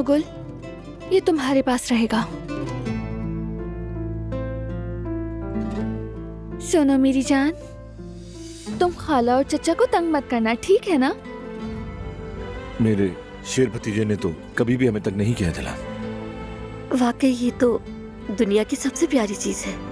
गुल, ये तुम्हारे पास रहेगा। सुनो मेरी जान, तुम खाला और चचा को तंग मत करना, ठीक है ना? मेरे शेर भतीजे ने तो कभी भी हमें तंग नहीं किया दिला। वाकई ये तो दुनिया की सबसे प्यारी चीज है।